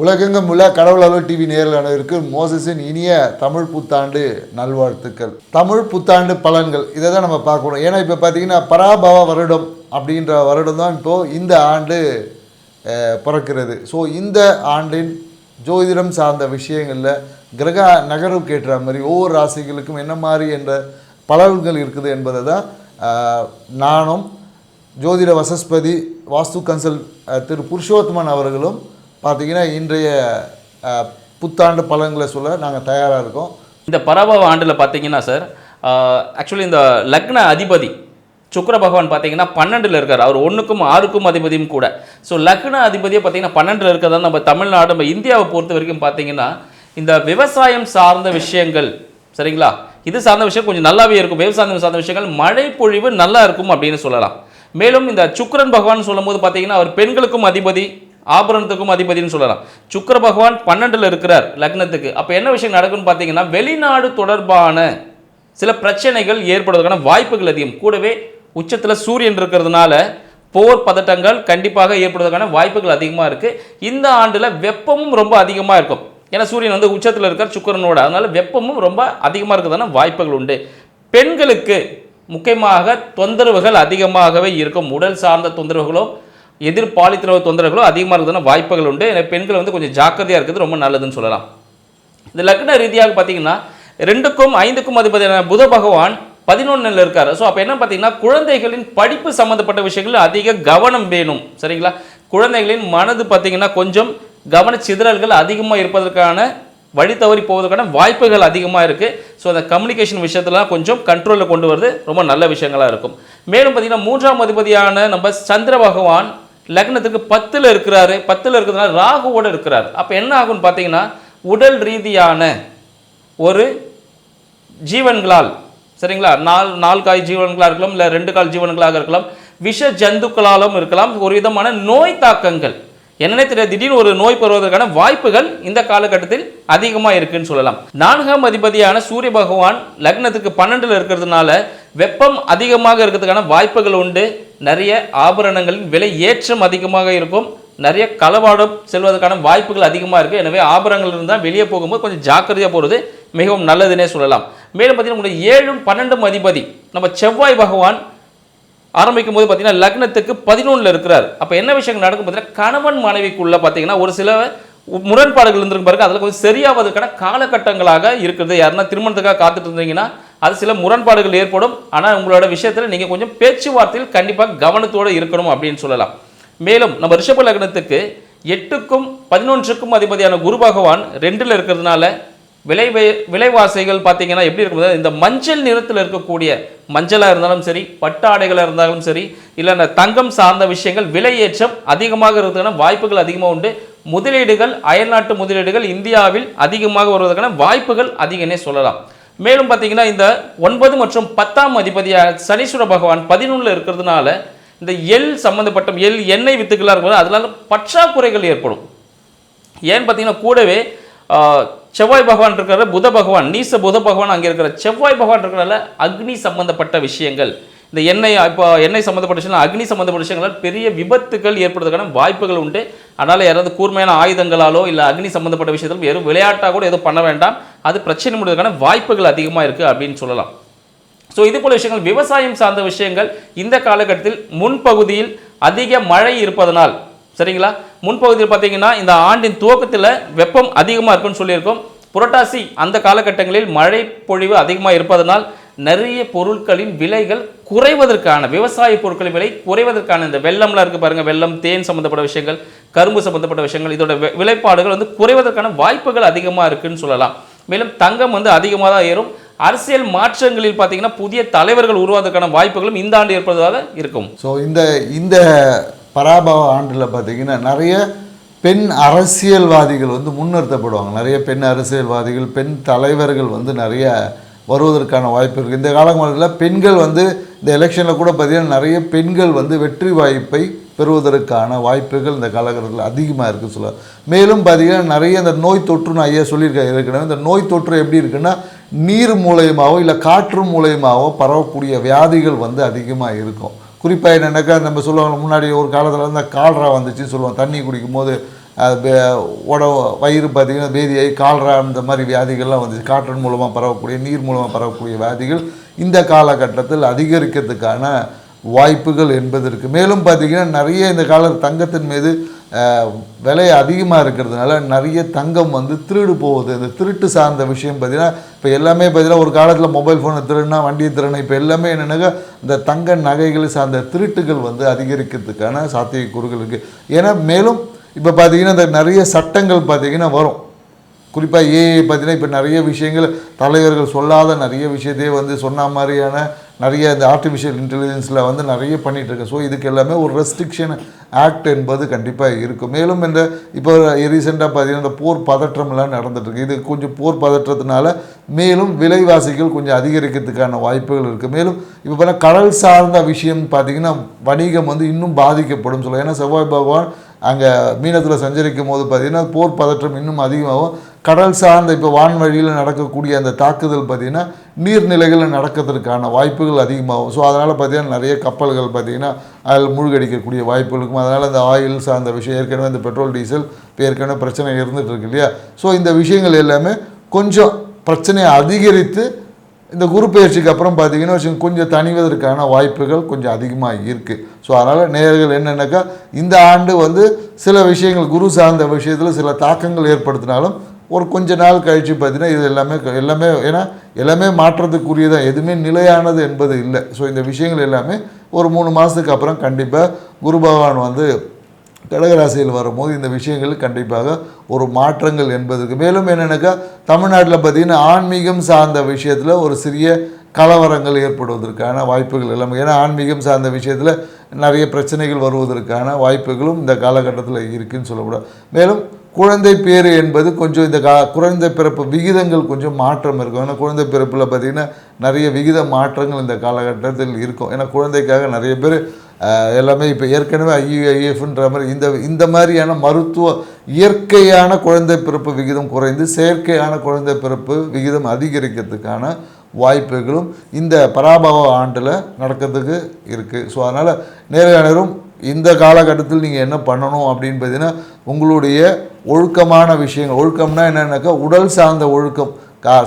உலகெங்கும் உள்ள கடவுள் அலுவல் டிவி நேயர்களுக்கு மோசஸின் இனிய தமிழ் புத்தாண்டு நல்வாழ்த்துக்கள். தமிழ் புத்தாண்டு பலன்கள் இதை தான் நம்ம பார்க்கணும். ஏன்னா இப்போ பார்த்தீங்கன்னா பராபவ வருடம் அப்படின்ற வருடம் தான் இப்போது இந்த ஆண்டு பிறக்கிறது. ஸோ இந்த ஆண்டின் ஜோதிடம் சார்ந்த விஷயங்களில் கிரக நகர்வுக்கு ஏற்ற மாதிரி ஒவ்வொரு ராசிகளுக்கும் என்ன மாதிரி என்ற பலன்கள் இருக்குது என்பதை தான் நானும் ஜோதிட வசஸ்பதி வாஸ்து கன்சல் திரு புருஷோத்தமன் அவர்களும் பார்த்தீங்கன்னா இன்றைய புத்தாண்டு பலன்களை சொல்ல நாங்கள் தயாராக இருக்கோம். இந்த பராபவ ஆண்டில் பார்த்தீங்கன்னா சார், ஆக்சுவலி இந்த லக்ன அதிபதி சுக்கிர பகவான் பார்த்தீங்கன்னா 12ல் இருக்கார். அவர் 1க்கும் 6க்கும் அதிபதியும் கூட. ஸோ லக்ன அதிபதியை பார்த்தீங்கன்னா 12ல் இருக்கிறதா நம்ம தமிழ்நாடு நம்ம இந்தியாவை பொறுத்த வரைக்கும் பார்த்தீங்கன்னா இந்த விவசாயம் சார்ந்த விஷயங்கள் சரிங்களா, இது சார்ந்த விஷயம் கொஞ்சம் நல்லாவே இருக்கும். விவசாயம் சார்ந்த விஷயங்கள் மழை பொழிவு நல்லா இருக்கும் அப்படின்னு சொல்லலாம். மேலும் இந்த சுக்கிரன் பகவான் சொல்லும் போது பார்த்தீங்கன்னா அவர் பெண்களுக்கும் அதிபதி, ஆபரணத்துக்கும் அதிபதினு சொல்லலாம். சுக்கிர பகவான் 12ல் இருக்கிறார் லக்னத்துக்கு. அப்போ என்ன விஷயம் நடக்கும்னு பார்த்தீங்கன்னா வெளிநாடு தொடர்பான சில பிரச்சனைகள் ஏற்படுவதற்கான வாய்ப்புகள் அதிகம். கூடவே உச்சத்தில் சூரியன் இருக்கிறதுனால போர் பதட்டங்கள் கண்டிப்பாக ஏற்படுவதற்கான வாய்ப்புகள் அதிகமாக இருக்குது. இந்த ஆண்டில் வெப்பமும் ரொம்ப அதிகமாக இருக்கும். ஏன்னா சூரியன் வந்து உச்சத்தில் இருக்கார் சுக்கிரனோட, அதனால வெப்பமும் ரொம்ப அதிகமாக இருக்கிறதான வாய்ப்புகள் உண்டு. பெண்களுக்கு முக்கியமாக தொந்தரவுகள் அதிகமாகவே இருக்கும். உடல் சார்ந்த தொந்தரவுகளோ எதிர்பாலித்திரவு தொந்தரவுகளோ அதிகமாக இருக்கிறதான வாய்ப்புகள் உண்டு. எனவே பெண்கள் வந்து கொஞ்சம் ஜாக்கிரதையாக இருக்கிறது ரொம்ப நல்லதுன்னு சொல்லலாம். இந்த லக்ன ரீதியாக பார்த்தீங்கன்னா 2க்கும் 5க்கும் அதிபதியான புத பகவான் 11ல் இருக்கார். ஸோ அப்போ என்ன பார்த்தீங்கன்னா குழந்தைகளின் படிப்பு சம்மந்தப்பட்ட விஷயங்கள் அதிக கவனம் வேணும் சரிங்களா. குழந்தைகளின் மனது பார்த்தீங்கன்னா கொஞ்சம் கவன சிதறல்கள் அதிகமாக இருப்பதற்கான வழி தவறி போவதற்கான வாய்ப்புகள் அதிகமாக இருக்குது. ஸோ அந்த கம்யூனிகேஷன் விஷயத்தெல்லாம் கொஞ்சம் கண்ட்ரோலில் கொண்டு வரது ரொம்ப நல்ல விஷயங்களாக இருக்கும். மேலும் பார்த்தீங்கன்னா 3ஆம் அதிபதியான நம்ம சந்திர பகவான் லக்னத்துக்கு 10ல் இருக்கிறாரு. 10ல் இருக்கிறதுனால ராகுவோடு இருக்கிறார். அப்போ என்ன ஆகும்னு பார்த்தீங்கன்னா உடல் ரீதியான ஒரு ஜீவன்களால் சரிங்களா, 4 கால் ஜீவன்களாக இருக்கலாம், இல்லை 2 கால் ஜீவன்களாக இருக்கலாம், விஷ ஜந்துக்களாலும் இருக்கலாம், ஒரு விதமான நோய் தாக்கங்கள் என்னன்னே தெரியாது திடீர்னு ஒரு நோய் பெறுவதற்கான வாய்ப்புகள் இந்த காலகட்டத்தில் அதிகமாக இருக்குன்னு சொல்லலாம். 4ஆம் அதிபதியான சூரிய பகவான் லக்னத்துக்கு 12ல் இருக்கிறதுனால வெப்பம் அதிகமாக இருக்கிறதுக்கான வாய்ப்புகள் உண்டு. நிறைய ஆபரணங்களின் விலை ஏற்றம் அதிகமாக இருக்கும். நிறைய களவாடம் செல்வதற்கான வாய்ப்புகள் அதிகமாக இருக்குது. எனவே ஆபரணங்கள் இருந்தால் வெளியே போகும்போது கொஞ்சம் ஜாக்கிரதையாக போகிறது மிகவும் நல்லதுன்னே சொல்லலாம். மேலும் பார்த்தீங்கன்னா உங்களுக்கு 7ம் 12ம் அதிபதி நம்ம செவ்வாய் பகவான் ஆரம்பிக்கும் போது பார்த்தீங்கன்னா லக்னத்துக்கு 11ல் இருக்கிறார். அப்போ என்ன விஷயங்கள் நடக்கும் பார்த்தீங்கன்னா கணவன் மனைவிக்குள்ள பார்த்தீங்கன்னா ஒரு சில முரண்பாடுகள் இருந்திருக்கு பாருங்க, அதில் கொஞ்சம் சரியாவதற்கான காலகட்டங்களாக இருக்கிறது. யாருன்னா திருமணத்துக்காக காத்துட்டு இருந்தீங்கன்னா அது சில முரண்பாடுகள் ஏற்படும். ஆனால் உங்களோட விஷயத்தில் நீங்கள் கொஞ்சம் பேச்சுவார்த்தையில் கண்டிப்பாக கவனத்தோடு இருக்கணும் அப்படின்னு சொல்லலாம். மேலும் நம்ம ரிஷப லக்னத்துக்கு 8க்கும் 11க்கும் அதிபதியான குரு பகவான் 2ல் இருக்கிறதுனால விலைவாசிகள் பார்த்தீங்கன்னா எப்படி இருக்கும், இந்த மஞ்சள் நிறத்தில் இருக்கக்கூடிய மஞ்சளாக இருந்தாலும் சரி, பட்டாடைகளாக இருந்தாலும் சரி, இல்லை தங்கம் சார்ந்த விஷயங்கள் விலையேற்றம் அதிகமாக இருக்கிறதுக்கான வாய்ப்புகள் அதிகமாக உண்டு. முதலீடுகள் அயல்நாட்டு முதலீடுகள் இந்தியாவில் அதிகமாக வருவதற்கான வாய்ப்புகள் அதிகனே சொல்லலாம். மேலும் பார்த்தீங்கன்னா இந்த 9 மற்றும் 10ஆம் அதிபதியாக சனீஸ்வர பகவான் 11ல் இருக்கிறதுனால இந்த சம்பந்தப்பட்ட எண்ணெய் வித்துக்களாக இருக்கும்போது அதனால பற்றாக்குறைகள் ஏற்படும். ஏன்னு பார்த்தீங்கன்னா கூடவே செவ்வாய் பகவான் இருக்கிற புத பகவான் நீச புத பகவான் அங்கே இருக்கிற செவ்வாய் பகவான் இருக்கிறனால அக்னி சம்பந்தப்பட்ட விஷயங்கள், இந்த எண்ணெய் சம்பந்தப்பட்ட விஷயங்கள், அக்னி சம்பந்தப்பட்ட விஷயங்களால் பெரிய விபத்துகள் ஏற்படுவதற்கான வாய்ப்புகள் உண்டு. அதனால் யாராவது கூர்மையான ஆயுதங்களாலோ இல்லை அக்னி சம்பந்தப்பட்ட விஷயத்திலும் வெறும் விளையாட்டாக கூட எதுவும் பண்ண வேண்டாம். அது பிரச்சனை முடிவதற்கான வாய்ப்புகள் அதிகமாக இருக்குது அப்படின்னு சொல்லலாம். ஸோ இது போல விஷயங்கள் விவசாயம் சார்ந்த விஷயங்கள் இந்த காலகட்டத்தில் முன்பகுதியில் அதிக மழை இருப்பதனால் சரிங்களா, முன்பகுதியில் பார்த்தீங்கன்னா இந்த ஆண்டின் துவக்கத்தில் வெப்பம் அதிகமாக இருக்குன்னு சொல்லியிருக்கோம். புரட்டாசி அந்த காலகட்டங்களில் மழை பொழிவு அதிகமாக இருப்பதனால் நிறைய பொருட்களின் விலைகள் குறைவதற்கான, விவசாய பொருட்களின் விலை குறைவதற்கான இந்த வெள்ளம்லாம் இருக்குது பாருங்கள், வெள்ளம், தேன் சம்மந்தப்பட்ட விஷயங்கள், கரும்பு சம்மந்தப்பட்ட விஷயங்கள், இதோட விலைப்பாடுகள் வந்து குறைவதற்கான வாய்ப்புகள் அதிகமாக இருக்குன்னு சொல்லலாம். மேலும் தங்கம் வந்து அதிகமாக தான் ஏறும். அரசியல் மாற்றங்களில் பார்த்தீங்கன்னா புதிய தலைவர்கள் உருவாவதற்கான வாய்ப்புகளும் இந்த ஆண்டு ஏற்படுவதாக இருக்கும். ஸோ இந்த பராபவ ஆண்டில் பார்த்தீங்கன்னா நிறைய பெண் அரசியல்வாதிகள் வந்து முன்னிறுத்தப்படுவாங்க. நிறைய பெண் அரசியல்வாதிகள், பெண் தலைவர்கள் வந்து நிறைய வருவதற்கான வாய்ப்பு இருக்குது. இந்த காலங்களில் பெண்கள் வந்து இந்த எலெக்ஷனில் கூட பார்த்திங்கன்னா நிறைய பெண்கள் வந்து வெற்றி வாய்ப்பை பெறுவதற்கான வாய்ப்புகள் இந்த காலகட்டத்தில் அதிகமாக இருக்குது சொல்லலாம். மேலும் பார்த்திங்கன்னா நிறைய இந்த நோய் தொற்றுன்னு ஐயா சொல்லியிருக்காங்க ஏற்கனவே. இந்த நோய் தொற்று எப்படி இருக்குன்னா நீர் மூலயமாவோ இல்லை காற்று மூலயமாவோ பரவக்கூடிய வியாதிகள் வந்து அதிகமாக இருக்கும். குறிப்பாக என்னென்னாக்கா நம்ம சொல்லுவாங்க, முன்னாடி ஒரு காலத்தில் இந்த கால்ரா வந்துச்சுன்னு சொல்லுவோம், தண்ணி குடிக்கும் போது வயிறு பார்த்திங்கன்னா பேதியாகி கால்ரா இந்த மாதிரி வியாதிகள்லாம் வந்துச்சு. காற்றின் மூலமாக பரவக்கூடிய நீர் மூலமாக பரவக்கூடிய வியாதிகள் இந்த காலகட்டத்தில் அதிகரிக்கிறதுக்கான வாய்ப்புகள் என்பது இருக்குது. மேலும் பார்த்திங்கன்னா நிறைய இந்த தங்கத்தின் மீது விலை அதிகமாக இருக்கிறதுனால நிறைய தங்கம் வந்து திருடு போகுது. இந்த திருட்டு சார்ந்த விஷயம் பார்த்திங்கன்னா இப்போ எல்லாமே பார்த்திங்கன்னா ஒரு காலத்தில் மொபைல் ஃபோனை திருடுனா வண்டியை திருடணும், இப்போ எல்லாமே என்னென்னாக்கா இந்த தங்க நகைகள் சார்ந்த திருட்டுகள் வந்து அதிகரிக்கிறதுக்கான சாத்தியக்கூறுகள் இருக்குது. ஏன்னா மேலும் இப்போ பார்த்திங்கன்னா இந்த நிறைய சட்டங்கள் பார்த்திங்கன்னா வரும். குறிப்பாக ஏஐ பார்த்திங்கன்னா இப்போ நிறைய விஷயங்கள் தலைவர்கள் சொல்லாத நிறைய விஷயத்தையே வந்து சொன்ன மாதிரியான நிறைய இந்த ஆர்டிஃபிஷியல் இன்டெலிஜென்ஸில் வந்து நிறைய பண்ணிகிட்ருக்கு. ஸோ இதுக்கு எல்லாமே ஒரு ரெஸ்ட்ரிக்ஷன் ஆக்ட் என்பது கண்டிப்பாக இருக்கும். மேலும் இந்த இப்போ ரீசெண்டாக பார்த்திங்கன்னா இந்த போர் பதற்றம்லாம் நடந்துகிட்ருக்கு. இது கொஞ்சம் போர் பதற்றத்தினால மேலும் விலைவாசிகள் கொஞ்சம் அதிகரிக்கிறதுக்கான வாய்ப்புகள் இருக்குது. மேலும் இப்போ பார்த்தா கடல் சார்ந்த விஷயம் பார்த்திங்கன்னா வணிகம் வந்து இன்னும் பாதிக்கப்படும் சொல்லுவோம். ஏன்னா செவ்வாய் பகவான் அங்கே மீனத்தில் சஞ்சரிக்கும் போது பார்த்திங்கன்னா போர் பதற்றம் இன்னும் அதிகமாகும். கடல் சார்ந்த இப்போ வான்வழியில் நடக்கக்கூடிய அந்த தாக்குதல் பார்த்திங்கன்னா நீர்நிலைகளில் நடக்கிறதுக்கான வாய்ப்புகள் அதிகமாகும். ஸோ அதனால் பார்த்திங்கன்னா நிறைய கப்பல்கள் பார்த்திங்கன்னா அதில் மூழ்கடிக்கக்கூடிய வாய்ப்புகள் இருக்கும். அதனால் இந்த ஆயில் சார்ந்த விஷயம் ஏற்கனவே இந்த பெட்ரோல் டீசல் இப்போ ஏற்கனவே பிரச்சனை இருந்துகிட்டு இருக்கு இல்லையா. ஸோ இந்த விஷயங்கள் எல்லாமே கொஞ்சம் பிரச்சனையை அதிகரித்து இந்த குரு பயிற்சிக்கு அப்புறம் பார்த்திங்கன்னா கொஞ்சம் தணிவதற்கான வாய்ப்புகள் கொஞ்சம் அதிகமாக இருக்குது. ஸோ அதனால் நேயர்கள் என்னென்னாக்கா இந்த ஆண்டு வந்து சில விஷயங்கள் குரு சார்ந்த விஷயத்தில் சில தாக்கங்கள் ஏற்படுத்தினாலும் ஒரு கொஞ்ச நாள் கழித்து பார்த்திங்கன்னா இது எல்லாமே ஏன்னா எல்லாமே மாற்றத்துக்குரியதான், எதுவுமே நிலையானது என்பது இல்லை. ஸோ இந்த விஷயங்கள் எல்லாமே ஒரு 3 மாதத்துக்கு அப்புறம் கண்டிப்பாக குரு பகவான் வந்து கடகராசியில் வரும்போது இந்த விஷயங்கள் கண்டிப்பாக ஒரு மாற்றங்கள் என்பதுக்கு. மேலும் என்னென்னாக்கா தமிழ்நாட்டில் பார்த்திங்கன்னா ஆன்மீகம் சார்ந்த விஷயத்தில் ஒரு சிறிய கலவரங்கள் ஏற்படுவதற்கான வாய்ப்புகள் எல்லாமே. ஏன்னா ஆன்மீகம் சார்ந்த விஷயத்தில் நிறைய பிரச்சனைகள் வருவதற்கான வாய்ப்புகளும் இந்த காலகட்டத்தில் இருக்குதுன்னு சொல்லக்கூடாது. மேலும் குழந்தை பேர் என்பது கொஞ்சம் இந்த குழந்தை பிறப்பு விகிதங்கள் கொஞ்சம் மாற்றம் இருக்கும். ஏன்னா குழந்தை பிறப்பில் பார்த்திங்கன்னா நிறைய விகித மாற்றங்கள் இந்த காலகட்டத்தில் இருக்கும். ஏன்னா குழந்தைக்காக நிறைய பேர் எல்லாமே இப்போ ஏற்கனவே ஐஎஃப்ன்ற மாதிரி இந்த மாதிரியான மருத்துவ இயற்கையான குழந்தை பிறப்பு விகிதம் குறைந்து செயற்கையான குழந்தை பிறப்பு விகிதம் அதிகரிக்கிறதுக்கான வாய்ப்புகளும் இந்த பராபவ ஆண்டில் நடக்கிறதுக்கு இருக்குது. ஸோ அதனால் நேரம் இந்த காலகட்டத்தில் நீங்கள் என்ன பண்ணணும் அப்படின்னு பார்த்தீங்கன்னா உங்களுடைய ஒழுக்கமான விஷயங்கள், ஒழுக்கம்னா என்னென்னாக்கா உடல் சார்ந்த ஒழுக்கம்,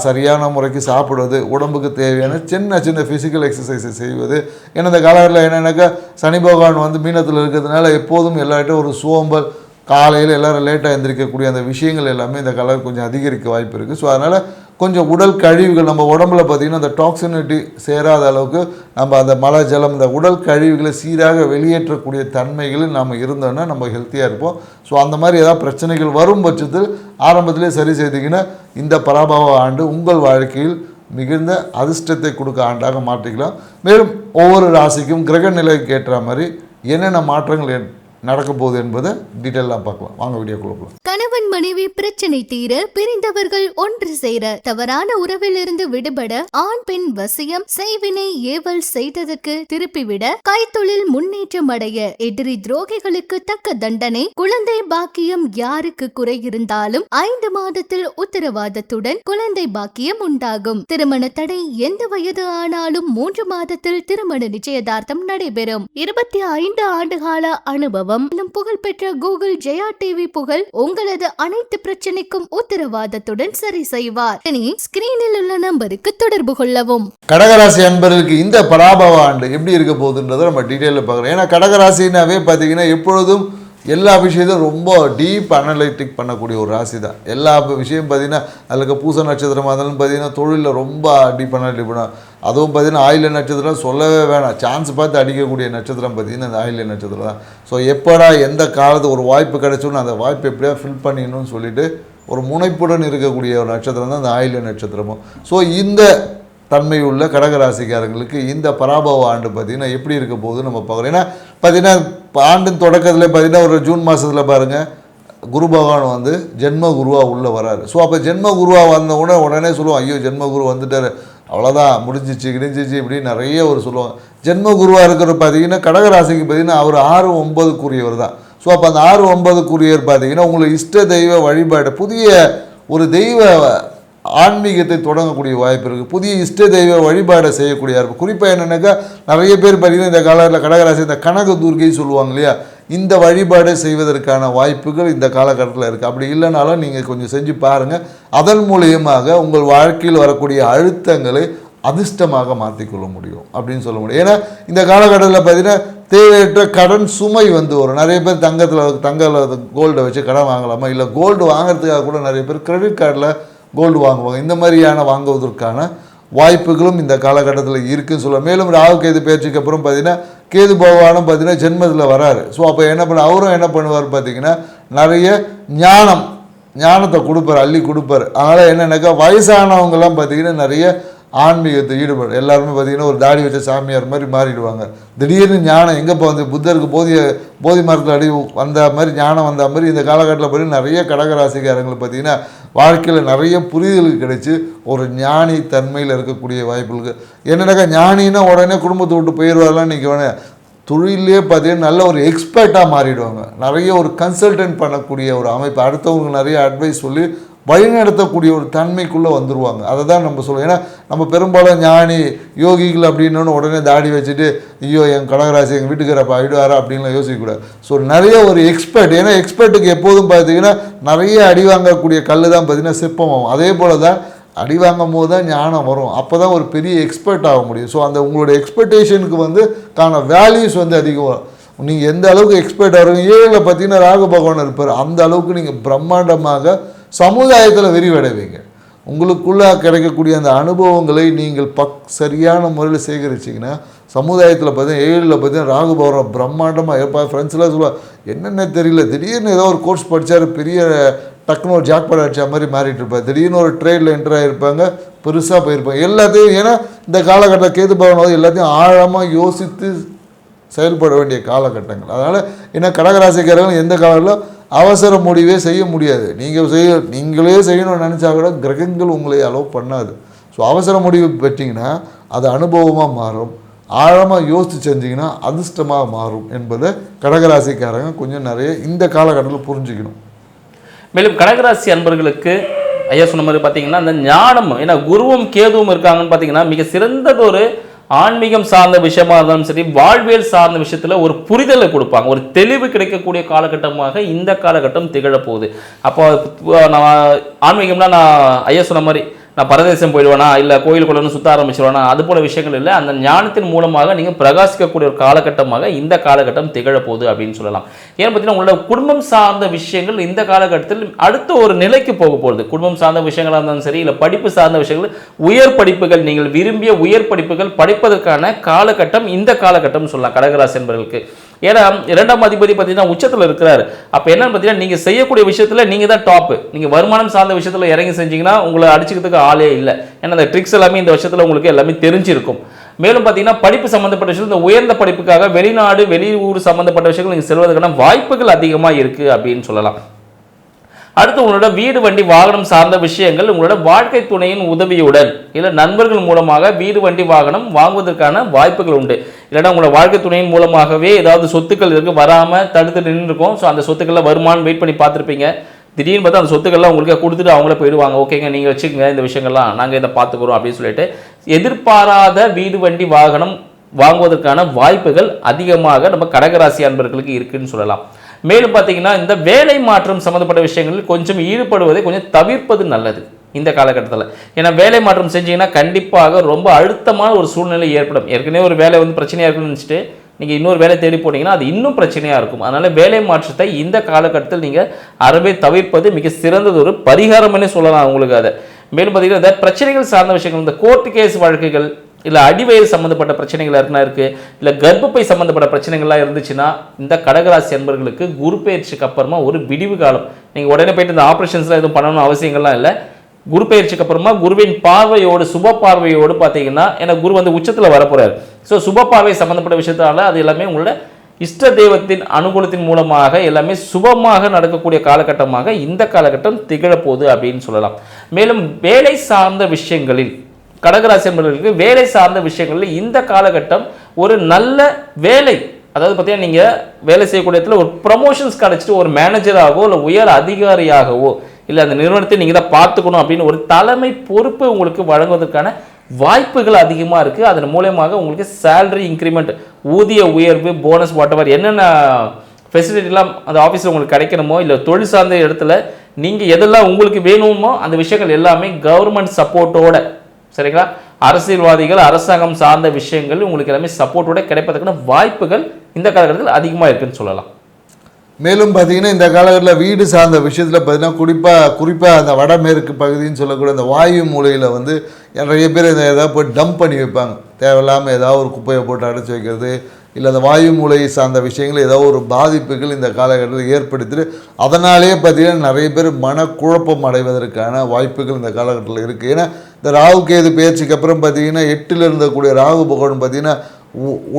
சரியான முறைக்கு சாப்பிடுவது, உடம்புக்கு தேவையான சின்ன சின்ன ஃபிசிக்கல் எக்ஸசைஸை செய்வது. ஏன்னா இந்த காலகட்டத்தில் என்னென்னாக்கா சனி பகவான் வந்து மீனத்தில் இருக்கிறதுனால எப்போதும் எல்லார்ட்டும் ஒரு சோம்பல், காலையில் எல்லோரும் லேட்டாக எழுந்திரிக்கக்கூடிய அந்த விஷயங்கள் எல்லாமே இந்த கலர் கொஞ்சம் அதிகரிக்க வாய்ப்பு இருக்குது. ஸோ அதனால் கொஞ்சம் உடல் கழிவுகள் நம்ம உடம்புல பார்த்திங்கன்னா அந்த டாக்ஸினிட்டி சேராத அளவுக்கு நம்ம அந்த மலை ஜலம் இந்த உடல் கழிவுகளை சீராக வெளியேற்றக்கூடிய தன்மைகளில் நம்ம இருந்தோன்னா நம்ம ஹெல்த்தியாக இருப்போம். ஸோ அந்த மாதிரி ஏதாவது பிரச்சனைகள் வரும் பட்சத்தில் ஆரம்பத்திலே சரி செய்திங்கன்னா இந்த பராபவ ஆண்டு உங்கள் வாழ்க்கையில் மிகுந்த அதிர்ஷ்டத்தை கொடுக்க ஆண்டாக மாற்றிக்கலாம். மேலும் ஒவ்வொரு ராசிக்கும் கிரக நிலைக்கு ஏற்ற மாதிரி என்னென்ன மாற்றங்கள் நடக்க போகுது என்பதை டீட்டெயிலாக பார்க்கலாம். வாங்க வீடியோக்குள்ள போகலாம். கணவன் மனைவி பிரச்சனை தீர, பிரிந்தவர்கள் ஒன்று சேர, தவறான உறவிலிருந்து விடுபட, ஆண் பெண் வசியம், செய்வினை ஏவல் செய்ததுக்கு திருப்பிவிட, கைத்தொழில் முன்னேற்றம் அடைய, எதிரி துரோகிகளுக்கு தக்க தண்டனை, குழந்தை பாக்கியம் யாருக்கு குறை இருந்தாலும் 5 மாதத்தில் உத்தரவாதத்துடன் குழந்தை பாக்கியம் உண்டாகும். திருமண தடை எந்த வயது ஆனாலும் 3 மாதத்தில் திருமண நிச்சயதார்த்தம் நடைபெறும். 25 ஆண்டுகால அனுபவம், புகழ்பெற்ற கூகுள் ஜெயா டிவி புகழ் உங்களது அனைத்து பிரச்சனைக்கும் உத்தரவாதத்துடன் சரி செய்வார். ஸ்கிரீனில் உள்ள நம்பருக்கு தொடர்பு கொள்ளவும். கடகராசி அன்பர்களுக்கு இந்த பராபவ ஆண்டு எப்படி இருக்க போகுதுன்றதை நம்ம டீட்டெயிலில் பார்க்குறோம். ஏன்னா கடகராசினாவே பார்த்தீங்கன்னா எப்பொழுதும் எல்லா விஷயத்தையும் ரொம்ப டீப் அனலைட்டிக் பண்ணக்கூடிய ஒரு ராசி தான். எல்லா விஷயம் பார்த்திங்கன்னா அதுக்கு பூச நட்சத்திரமாக இருந்தாலும் பார்த்திங்கன்னா தொழிலில் ரொம்ப டீப் அனலைட்டிக் பண்ண, அதுவும் பார்த்திங்கன்னா ஆயில்ய நட்சத்திரம் சொல்லவே வேணாம். சான்ஸ் பார்த்து அடிக்கக்கூடிய நட்சத்திரம் பார்த்திங்கன்னா இந்த ஆயில்ய நட்சத்திரம் தான். ஸோ எப்படா எந்த காலத்து ஒரு வாய்ப்பு கிடைச்சோன்னு அந்த வாய்ப்பு எப்படியா ஃபில் பண்ணிடணும்னு சொல்லிட்டு ஒரு முனைப்புடன் இருக்கக்கூடிய ஒரு நட்சத்திரம் தான் இந்த ஆயில்ய நட்சத்திரமும். ஸோ இந்த தன்மையுள்ள கடகராசிக்காரங்களுக்கு இந்த பராபவ ஆண்டு பார்த்திங்கன்னா எப்படி இருக்க போகுது நம்ம பார்க்குறோம். ஏன்னா பார்த்திங்கன்னா ஆண்டின் தொடக்கத்தில் பார்த்திங்கன்னா ஒரு ஜூன் மாதத்தில் பாருங்கள் குரு பகவான் வந்து ஜென்ம குருவாக உள்ளே வராரு. ஸோ அப்போ ஜென்ம குருவாக வந்த உடனே சொல்லுவோம், ஐயோ ஜென்ம குரு வந்துட்டார், அவ்வளோதான் முடிஞ்சிச்சு கிடைஞ்சிச்சு இப்படி நிறைய ஒரு சொல்லுவாங்க. ஜென்ம குருவாக இருக்கிற பார்த்திங்கன்னா கடகராசிக்கு பார்த்திங்கன்னா அவர் 6-9 தான். ஸோ அப்போ அந்த 6-9 பார்த்திங்கன்னா உங்களுக்கு இஷ்ட தெய்வ வழிபாடு, புதிய ஒரு தெய்வ ஆன்மீகத்தை தொடங்கக்கூடிய வாய்ப்பு இருக்குது. புதிய இஷ்ட தெய்வ வழிபாடை செய்யக்கூடிய குறிப்பாக என்னென்னாக்கா நிறைய பேர் பார்த்திங்கன்னா இந்த காலத்தில் கடகராசி இந்த கனக துர்கை சொல்லுவாங்க இல்லையா, இந்த வழிபாடு செய்வதற்கான வாய்ப்புகள் இந்த காலகட்டத்தில் இருக்குது. அப்படி இல்லைனாலும் நீங்கள் கொஞ்சம் செஞ்சு பாருங்கள். அதன் மூலியமாக உங்கள் வாழ்க்கையில் வரக்கூடிய அழுத்தங்களை அதிர்ஷ்டமாக மாற்றிக்கொள்ள முடியும் அப்படின்னு சொல்ல முடியும். ஏன்னா இந்த காலகட்டத்தில் பார்த்தீங்கன்னா தேவையற்ற கடன் சுமை வந்து வரும். நிறைய பேர் தங்கத்தில் கோல்டை வச்சு கடன் வாங்கலாமா, இல்லை கோல்டு வாங்குறதுக்காக கூட நிறைய பேர் கிரெடிட் கார்டில் கோல்டு வாங்குவாங்க. இந்த மாதிரியான வாங்குவதற்கான வாய்ப்புகளும் இந்த காலகட்டத்தில் இருக்குதுன்னு சொல்ல. மேலும் ராகு கேது பயிற்சிக்கு அப்புறம் பார்த்தீங்கன்னா கேது பகவானும் பார்த்தீங்கன்னா ஜென்மத்தில் வராரு. ஸோ அப்போ அவரும் என்ன பண்ணுவார் பார்த்தீங்கன்னா நிறைய ஞானத்தை கொடுப்பார், அள்ளி கொடுப்பார். அதனால் என்னென்னாக்கா வயசானவங்கெல்லாம் பார்த்தீங்கன்னா நிறைய ஆன்மீகத்தை ஈடுபடும். எல்லாருமே பார்த்திங்கன்னா ஒரு தாடி வச்ச சாமியார் மாதிரி மாறிடுவாங்க. திடீர்னு ஞானம் எங்கேப்போ வந்து புத்தருக்கு போதி மரத்தில் அடி வந்த மாதிரி ஞானம் வந்த மாதிரி இந்த காலகட்டத்தில் பார்த்தீங்கன்னா நிறைய கடகராசிக்காரங்களுக்கு பார்த்திங்கன்னா வாழ்க்கையில் நிறைய புரிதலுக்கு கிடைச்சி ஒரு ஞானி தன்மையில் இருக்கக்கூடிய வாய்ப்புகளுக்கு. என்னென்னாக்கா ஞானின்னா உடனே குடும்பத்தை விட்டு போயிடுவாரெலாம் நிற்க தொழிலே பார்த்தீங்கன்னா நல்ல ஒரு எக்ஸ்பர்ட்டாக மாறிடுவாங்க. நிறைய ஒரு கன்சல்டன்ட் பண்ணக்கூடிய ஒரு அமைப்பு, அடுத்தவங்க நிறைய அட்வைஸ் சொல்லி வழிநடத்தக்கூடிய ஒரு தன்மைக்குள்ளே வந்துடுவாங்க. அதை தான் நம்ம சொல்லுவோம். ஏன்னா நம்ம பெரும்பாலும் ஞானி யோகிகள் அப்படின்னோன்னு உடனே தாடி வச்சுட்டு ஐயோ என் கடகராசி எங்கள் வீட்டுக்காரப்பா ஆகிடுவாரா அப்படின்லாம் யோசிக்கக்கூடாது. ஸோ நிறைய ஒரு எக்ஸ்பர்ட், ஏன்னா எக்ஸ்பர்ட்டுக்கு எப்போதும் பார்த்தீங்கன்னா நிறைய அடி வாங்கக்கூடிய கல் தான் பார்த்தீங்கன்னா சிற்பமாகும். அதே போல் தான் அடி வாங்கும் போது தான் ஞானம் வரும். அப்போ தான் ஒரு பெரிய எக்ஸ்பர்ட் ஆக முடியும். ஸோ அந்த உங்களோட எக்ஸ்பெக்டேஷனுக்கு வந்து கான வேல்யூஸ் வந்து அதிகம் வரும். நீங்கள் எந்த அளவுக்கு எக்ஸ்பர்ட் ஆகிறீங்க, 7ல் பார்த்தீங்கன்னா ராகு பகவான் இருப்பார், அந்த அளவுக்கு நீங்கள் பிரம்மாண்டமாக சமுதாயத்தில் விரிவடைவீங்க. உங்களுக்குள்ளே கிடைக்கக்கூடிய அந்த அனுபவங்களை நீங்கள் சரியான முறையில் சேகரிச்சிங்கன்னா சமுதாயத்தில் பார்த்தீங்கன்னா 7ல் பார்த்தீங்கன்னா ராகு பகவான் பிரம்மாண்டமாக இருப்பார். ஃப்ரெண்ட்ஸ்லாம் சொல்லுவாள் என்னென்ன தெரியல, திடீர்னு ஏதோ ஒரு கோர்ஸ் படித்தார், பெரிய டக்குன்னு ஒரு ஜாக்பாட் அடித்த மாதிரி மாறிட்டு இருப்பார். திடீர்னு ஒரு ட்ரேடில் என்டர் ஆகிருப்பாங்க, பெருசாக போயிருப்பாங்க. எல்லாத்தையும் ஏன்னா இந்த காலகட்டம் கேது பகவான் எல்லாத்தையும் ஆழமாக யோசித்து செயல்பட வேண்டிய காலகட்டங்கள். அதனால் என்ன கடகராசிக்காரர்கள் எந்த காலத்தில் அவசர முடிவே செய்ய முடியாது. நீங்களே செய்யணும்னு நினச்சா கூட கிரகங்கள் உங்களை அலோவ் பண்ணாது. ஸோ அவசர முடிவு பெற்றிங்கன்னா அது அனுபவமாக மாறும், ஆழமாக யோசித்து செஞ்சிங்கன்னா அதிர்ஷ்டமாக மாறும் என்பதை கடகராசிக்காரங்க கொஞ்சம் நிறைய இந்த காலகட்டத்தில் புரிஞ்சுக்கணும். மேலும் கடகராசி அன்பர்களுக்கு ஐயா சொன்ன மாதிரி பார்த்தீங்கன்னா அந்த ஞானம், ஏன்னா குருவும் கேதுவும் இருக்காங்கன்னு பார்த்தீங்கன்னா மிக சிறந்தது ஒரு ஆன்மீகம் சார்ந்த விஷயமா இருந்தாலும் சரி, வாழ்வியல் சார்ந்த விஷயத்தில் ஒரு புரிதலை கொடுப்பாங்க, ஒரு தெளிவு கிடைக்கக்கூடிய காலகட்டமாக இந்த காலகட்டம் திகழப்போகுது. அப்போ நான் ஆன்மீகம்னா நான் ஐயா சொன்ன மாதிரி நான் பரதேசம் போயிடுவேனா, இல்லை கோயிலுக்குள்ளே சுற்ற ஆரம்பிச்சிடுவேனா, அது போல விஷயங்கள் இல்லை. அந்த ஞானத்தின் மூலமாக நீங்கள் பிரகாசிக்கக்கூடிய ஒரு காலகட்டமாக இந்த காலகட்டம் திகழப்போகுது அப்படின்னு சொல்லலாம். ஏன்னு பார்த்தீங்கன்னா உங்களோட குடும்பம் சார்ந்த விஷயங்கள் இந்த காலகட்டத்தில் அடுத்த ஒரு நிலைக்கு போக போகுது. குடும்பம் சார்ந்த விஷயங்களாக இருந்தாலும் சரி, இல்லை படிப்பு சார்ந்த விஷயங்கள், உயர் படிப்புகள், நீங்கள் விரும்பிய உயர் படிப்புகள் படிப்பதற்கான காலகட்டம் இந்த காலகட்டம் சொல்லலாம் கடகராசி என்பவர்களுக்கு. ஏன்னா 2ஆம் அதிபதி பார்த்தீங்கன்னா உச்சத்தில் இருக்கிறாரு. அப்போ என்னன்னு பார்த்தீங்கன்னா நீங்கள் செய்யக்கூடிய விஷயத்தில் நீங்கள் தான் டாப்பு. நீங்கள் வருமானம் சார்ந்த விஷயத்தில் இறங்கி செஞ்சீங்கன்னா உங்களை அடிச்சுக்கிறதுக்கு ஆளே இல்லை. ஏன்னா அந்த ட்ரிக்ஸ் எல்லாமே இந்த விஷயத்தில் உங்களுக்கு எல்லாமே தெரிஞ்சிருக்கும். மேலும் பார்த்தீங்கன்னா படிப்பு சம்மந்தப்பட்ட விஷயத்தில் இந்த உயர்ந்த படிப்புக்காக வெளிநாடு வெளியூர் சம்மந்தப்பட்ட விஷயங்கள் நீங்கள் செல்வதற்கான வாய்ப்புகள் அதிகமாக இருக்குது அப்படின்னு சொல்லலாம். அடுத்து உங்களோட வீடு வண்டி வாகனம் சார்ந்த விஷயங்கள் உங்களோட வாழ்க்கை துணையின் உதவியுடன் இல்லை நண்பர்கள் மூலமாக வீடு வண்டி வாகனம் வாங்குவதற்கான வாய்ப்புகள் உண்டு. இல்லைன்னா உங்களோட வாழ்க்கை துணையின் மூலமாகவே ஏதாவது சொத்துக்கள் இருக்கு வராமல் தடுத்து நின்று இருக்கும். ஸோ அந்த சொத்துக்களில் வருமானம் வெயிட் பண்ணி பார்த்துருப்பீங்க. திடீர்னு பார்த்தா அந்த சொத்துக்கள்லாம் உங்களுக்கு கொடுத்துட்டு அவங்கள போயிடுவாங்க. ஓகேங்க நீங்கள் வச்சுக்கோங்க இந்த விஷயங்கள்லாம் நாங்கள் இதை பார்த்துக்குறோம் அப்படின்னு சொல்லிட்டு எதிர்பாராத வீடு வண்டி வாகனம் வாங்குவதற்கான வாய்ப்புகள் அதிகமாக நம்ம கடகராசி அன்பர்களுக்கு இருக்குன்னு சொல்லலாம். மேலும் பார்த்தீங்கன்னா இந்த வேலை மாற்றம் சம்மந்தப்பட்ட விஷயங்களில் கொஞ்சம் ஈடுபடுவதை கொஞ்சம் தவிர்ப்பது நல்லது இந்த காலகட்டத்தில். ஏன்னா வேலை மாற்றம் செஞ்சீங்கன்னா கண்டிப்பாக ரொம்ப அழுத்தமான ஒரு சூழ்நிலை ஏற்படும். ஏற்கனவே ஒரு வேலை வந்து பிரச்சனையாக இருக்குன்னு நினச்சிட்டு நீங்கள் இன்னொரு வேலை தேடி போனீங்கன்னா அது இன்னும் பிரச்சனையாக இருக்கும். அதனால் வேலை மாற்றத்தை இந்த காலகட்டத்தில் நீங்கள் அறவே தவிர்ப்பது மிக சிறந்தது ஒரு பரிகாரம்னே சொல்லலாம் உங்களுக்கு. அதை மேலும் பார்த்தீங்கன்னா இந்த பிரச்சனைகள் சார்ந்த விஷயங்கள், இந்த கோர்ட்டு கேஸ் வழக்குகள், இல்லை அடிவயிறு சம்மந்தப்பட்ட பிரச்சனைகள் இருக்குன்னா இருக்குது, இல்லை கர்ப்பப்பை சம்மந்தப்பட்ட பிரச்சனைகள்லாம் இருந்துச்சுன்னா இந்த கடகராசி அன்பர்களுக்கு குரு பயிற்சிக்கு அப்புறமா ஒரு விடிவு காலம். நீங்கள் உடனே போயிட்டு இந்த ஆப்ரேஷன்ஸ்லாம் எதுவும் பண்ணணும் அவசியங்கள்லாம் இல்லை. குரு பயிற்சிக்கு அப்புறமா குருவின் பார்வையோடு சுப பார்வையோடு பார்த்தீங்கன்னா ஏன்னா குரு வந்து உச்சத்தில் வரப்போறாரு. ஸோ சுப பார்வை சம்மந்தப்பட்ட விஷயத்தால அது எல்லாமே உங்களோட இஷ்ட தெய்வத்தின் அனுகூலத்தின் மூலமாக எல்லாமே சுபமாக நடக்கக்கூடிய காலகட்டமாக இந்த காலகட்டம் திகழப்போகுது அப்படின்னு சொல்லலாம். மேலும் வேலை சார்ந்த விஷயங்களில் கடகராசி என்பவர்களுக்கு வேலை சார்ந்த விஷயங்களில் இந்த காலகட்டம் ஒரு நல்ல வேலை, அதாவது பார்த்தீங்கன்னா நீங்கள் வேலை செய்யக்கூடிய இடத்துல ஒரு ப்ரமோஷன்ஸ் கிடச்சிட்டு ஒரு மேனேஜராகவோ இல்லை உயர் அதிகாரியாகவோ இல்லை அந்த நிறுவனத்தை நீங்கள் தான் பார்த்துக்கணும் அப்படின்னு ஒரு தலைமை பொறுப்பு உங்களுக்கு வழங்குவதற்கான வாய்ப்புகள் அதிகமாக இருக்குது. அதன் மூலமாக உங்களுக்கு சேலரி இன்க்ரிமெண்ட், ஊதிய உயர்வு, போனஸ், வாட் எவர் என்னென்ன ஃபெசிலிட்டிலாம் அந்த ஆஃபீஸில் உங்களுக்கு கிடைக்கணுமோ இல்லை தொழில் சார்ந்த இடத்துல நீங்கள் எதெல்லாம் உங்களுக்கு வேணுமோ அந்த விஷயங்கள் எல்லாமே கவர்மெண்ட் சப்போர்ட்டோட, சரிங்களா, அரசியல்வாதிகள் அரசாங்கம் சார்ந்த விஷயங்கள் உங்களுக்கு எல்லாமே சப்போர்ட்டோட கிடைப்பதற்கான வாய்ப்புகள் இந்த காலகட்டத்தில் அதிகமாக இருக்குன்னு சொல்லலாம். மேலும் பார்த்தீங்கன்னா இந்த காலகட்டத்தில் வீடு சார்ந்த விஷயத்தில் பார்த்தீங்கன்னா குறிப்பாக அந்த வடமேற்கு பகுதின்னு சொல்லக்கூடிய அந்த வாயு மூலையில் வந்து நிறைய பேர் இதை ஏதாவது போய் டம்ப் பண்ணி வைப்பாங்க. தேவையில்லாமல் ஏதாவது ஒரு குப்பையை போட்டு அடைச்சி வைக்கிறது, இல்லை அந்த வாயு மூலை சார்ந்த விஷயங்கள் ஏதோ ஒரு பாதிப்புகள் இந்த காலகட்டத்தில் ஏற்படுத்திட்டு அதனாலே பார்த்திங்கன்னா நிறைய பேர் மனக்குழப்பம் அடைவதற்கான வாய்ப்புகள் இந்த காலகட்டத்தில் இருக்குது. ஏன்னா இந்த ராகு கேது பயிற்சிக்கு அப்புறம் பார்த்திங்கன்னா 8ல் இருந்தக்கூடிய ராகு பகவான் பார்த்திங்கன்னா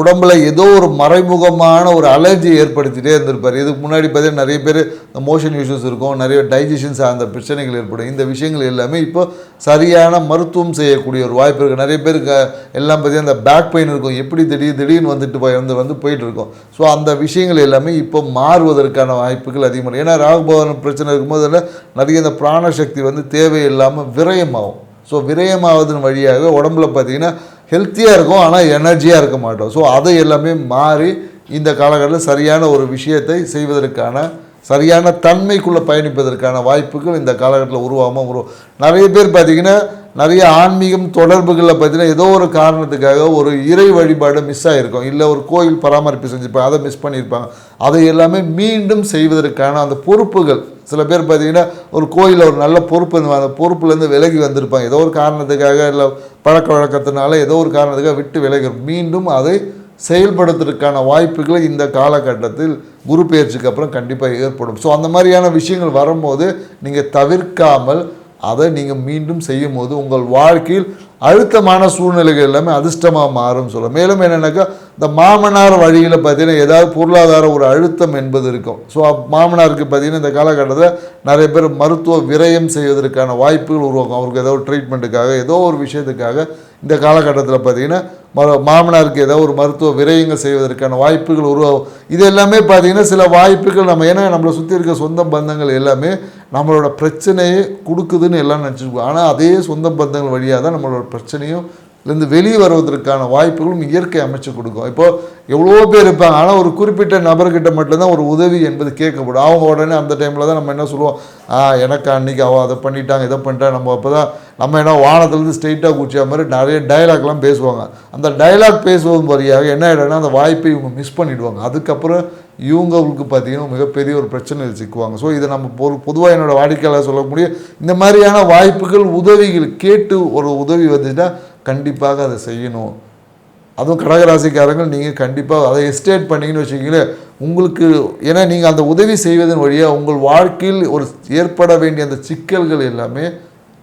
உடம்புல ஏதோ ஒரு மறைமுகமான ஒரு அலர்ஜி ஏற்படுத்திகிட்டே இருந்திருப்பார். இதுக்கு முன்னாடி பார்த்தீங்கன்னா நிறைய பேர் இந்த மோஷன் இஷ்யூஸ் இருக்கும், நிறைய டைஜஷன் சார்ந்த பிரச்சனைகள் ஏற்படும். இந்த விஷயங்கள் எல்லாமே இப்போ சரியான மருத்துவம் செய்யக்கூடிய ஒரு வாய்ப்பு இருக்குது. நிறைய பேருக்கு எல்லாம் பார்த்தீங்கன்னா இந்த பேக் பெயின் இருக்கும், எப்படி திடீர்னு வந்து போயிட்டு இருக்கும். ஸோ அந்த விஷயங்கள் எல்லாமே இப்போ மாறுவதற்கான வாய்ப்புகள் அதிகமாக. ஏன்னா ராகுபவன் பிரச்சனை இருக்கும்போது நிறைய இந்த பிராணசக்தி வந்து தேவையில்லாமல் விரயமாகும். ஸோ விரயமாவதன் வழியாக உடம்புல பார்த்திங்கன்னா ஹெல்த்தியாக இருக்கும், ஆனால் எனர்ஜியாக இருக்க மாட்டோம். ஸோ அதை எல்லாமே மாறி இந்த காலகட்டத்தில் சரியான ஒரு விஷயத்தை செய்வதற்கான சரியான தன்மைக்குள்ளே பயணிப்பதற்கான வாய்ப்புகள் இந்த காலகட்டத்தில் உருவாகும். நிறைய பேர் பார்த்திங்கன்னா நிறைய ஆன்மீகம் தொடர்புகளில் பார்த்தீங்கன்னா ஏதோ ஒரு காரணத்துக்காக ஒரு இறை வழிபாடு மிஸ் ஆகிருக்கும், இல்லை ஒரு கோயில் பராமரிப்பு செஞ்சுருப்பாங்க, அதை மிஸ் பண்ணியிருப்பாங்க. அதை எல்லாமே மீண்டும் செய்வதற்கான அந்த பொறுப்புகள், சில பேர் பார்த்திங்கன்னா ஒரு கோயிலில் ஒரு நல்ல பொறுப்பு, அந்த பொறுப்புலேருந்து விலகி வந்திருப்பாங்க, ஏதோ ஒரு காரணத்துக்காக, இல்லை பழக்க வழக்கத்தினால ஏதோ ஒரு காரணத்துக்காக விட்டு விலகி மீண்டும் அதை செயல்படுத்துறதுக்கான வாய்ப்புகள் இந்த காலகட்டத்தில் குரு பெயர்ச்சிக்கு அப்புறம் கண்டிப்பாக ஏற்படும். ஸோ அந்த மாதிரியான விஷயங்கள் வரும்போது நீங்கள் தவிர்க்காமல் அதை நீங்கள் மீண்டும் செய்யும் போது உங்கள் வாழ்க்கையில் அழுத்தமான சூழ்நிலைகள் எல்லாமே அதிர்ஷ்டமாக மாறும்னு சொல்லுவோம். மேலும் என்னென்னாக்கா இந்த மாமனார் வழியில் பார்த்தீங்கன்னா ஏதாவது பொருளாதார ஒரு அழுத்தம் என்பது இருக்கும். ஸோ மாமனாருக்கு பார்த்தீங்கன்னா இந்த காலகட்டத்தில் நிறைய பேர் மருத்துவ விரயம் செய்வதற்கான வாய்ப்புகள் உருவாக்கும். அவருக்கு ஏதோ ஒரு ட்ரீட்மெண்ட்டுக்காக ஏதோ ஒரு விஷயத்துக்காக இந்த காலகட்டத்தில் பார்த்தீங்கன்னா மாமனாருக்கு ஏதோ ஒரு மருத்துவ விரயங்கள் செய்வதற்கான வாய்ப்புகள் உருவாகும். இது எல்லாமே பார்த்திங்கன்னா சில வாய்ப்புகள் நம்ம, ஏன்னா நம்மளை சுற்றி இருக்க சொந்த பந்தங்கள் எல்லாமே நம்மளோட பிரச்சனையை கொடுக்குதுன்னு எல்லாம் நினச்சிருக்கோம். ஆனால் அதே சொந்த பந்தங்கள் வழியாக தான் நம்மளோட பிரச்சனையும் இருந்து வெளியே வருவதற்கான வாய்ப்புகளும் இயற்கை அமைச்சு கொடுக்கும். இப்போது எவ்வளோ பேர் இருப்பாங்க, ஆனால் ஒரு குறிப்பிட்ட நபர்கிட்ட மட்டும்தான் ஒரு உதவி என்பது கேட்கப்படும். அவங்க உடனே அந்த டைமில் தான் நம்ம என்ன சொல்லுவோம், எனக்கு அன்றைக்கி அவள் அதை பண்ணிட்டாங்க இதை பண்ணிட்டாங்க. நம்ம அப்போ தான் நம்ம என்ன வானத்துலேருந்து ஸ்ட்ரெயிட்டாக குச்சியா மாதிரி நிறைய டைலாக்லாம் பேசுவாங்க. அந்த டைலாக் பேசுவது வழியாக என்ன ஆகிடும்னா அந்த வாய்ப்பை இவங்க மிஸ் பண்ணிவிடுவாங்க. அதுக்கப்புறம் இவங்களுக்கு பார்த்திங்கன்னா மிகப்பெரிய ஒரு பிரச்சனையில் சிக்குவாங்க. ஸோ இதை நம்ம பொதுவாக என்னோடய வாடிக்கையாளர் சொல்லக்கூடிய இந்த மாதிரியான வாய்ப்புகள் உதவிகள் கேட்டு ஒரு உதவி வந்துச்சுன்னா கண்டிப்பாக அதை செய்யணும். அதுவும் கடகராசிக்காரங்கள் நீங்கள் கண்டிப்பாக அதை எஸ்டேட் பண்ணிங்கன்னு வச்சுக்கிங்களேன் உங்களுக்கு, ஏன்னா நீங்கள் அந்த உதவி செய்வதன் வழியாக உங்கள் வாழ்க்கையில் ஒரு ஏற்பட வேண்டிய அந்த சிக்கல்கள் எல்லாமே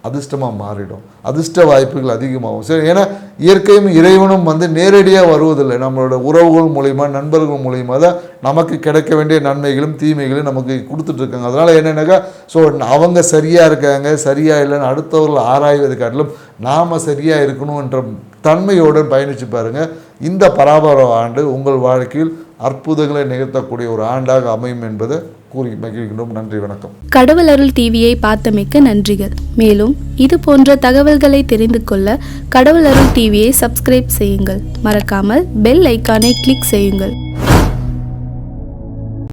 அதிர்ஷ்டமாக மாறிடும், அதிர்ஷ்ட வாய்ப்புகள் அதிகமாகும். சரி, ஏன்னா இயற்கையும் இறைவனும் வந்து நேரடியாக வருவதில்லை, நம்மளோட உறவுகள் மூலிமா நண்பர்கள் மூலிமா தான் நமக்கு கிடைக்க வேண்டிய நன்மைகளும் தீமைகளும் நமக்கு கொடுத்துட்ருக்காங்க. அதனால் என்னென்னாக்கா ஸோ அவங்க சரியாக இருக்காங்க சரியாக இல்லைன்னு அடுத்தவர்கள் ஆராய்வதை காட்டிலும் நாம் சரியாக இருக்கணுன்ற தன்மையோடு பயணித்து பாருங்கள். இந்த பராபர ஆண்டு உங்கள் வாழ்க்கையில் அற்புதங்களை நிகழ்த்தக்கூடிய ஒரு ஆண்டாக அமையும் என்பதை கூறி மகிழ்கின்றோம். நன்றி, வணக்கம். கடவுள் அருள் டிவியை பார்த்தமைக்க நன்றிகள். மேலும் இது போன்ற தகவல்களை தெரிந்து கொள்ள கடவுள் அருள் டிவியை சப்ஸ்கிரைப் செய்யுங்கள். மறக்காமல் பெல் ஐக்கானை கிளிக் செய்யுங்கள்.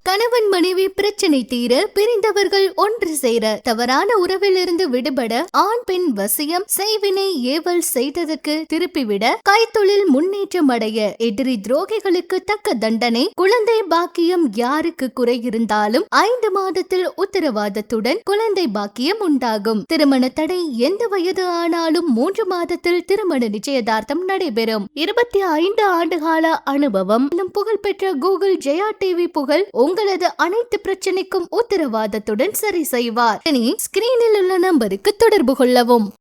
கணவன் மனைவி பிரச்சனை தீர பிரிந்தவர்கள் ஒன்று சேர தவறான உறவிலிருந்து விடுபட ஆண் பெண் வசியம் செய்வினை ஏவல் செய்ததற்கு திருப்பிவிட கைத்தொழில் முன்னேற்றம் அடைய எதிரி துரோகிகளுக்கு தக்க தண்டனை குழந்தை பாக்கியம் யாருக்கு குறை இருந்தாலும் 5 மாதத்தில் உத்தரவாதத்துடன் குழந்தை பாக்கியம் உண்டாகும். திருமண தடை எந்த வயது ஆனாலும் 3 மாதத்தில் திருமண நிச்சயதார்த்தம் நடைபெறும். 25 ஆண்டுகால அனுபவம் புகழ்பெற்ற கூகுள் ஜெயா டிவி புகழ் உங்களது அனைத்து பிரச்சனைக்கும் உத்தரவாதத்துடன் சரி செய்வார். ஸ்கிரீனில் உள்ள நம்பருக்கு தொடர்பு கொள்ளவும்.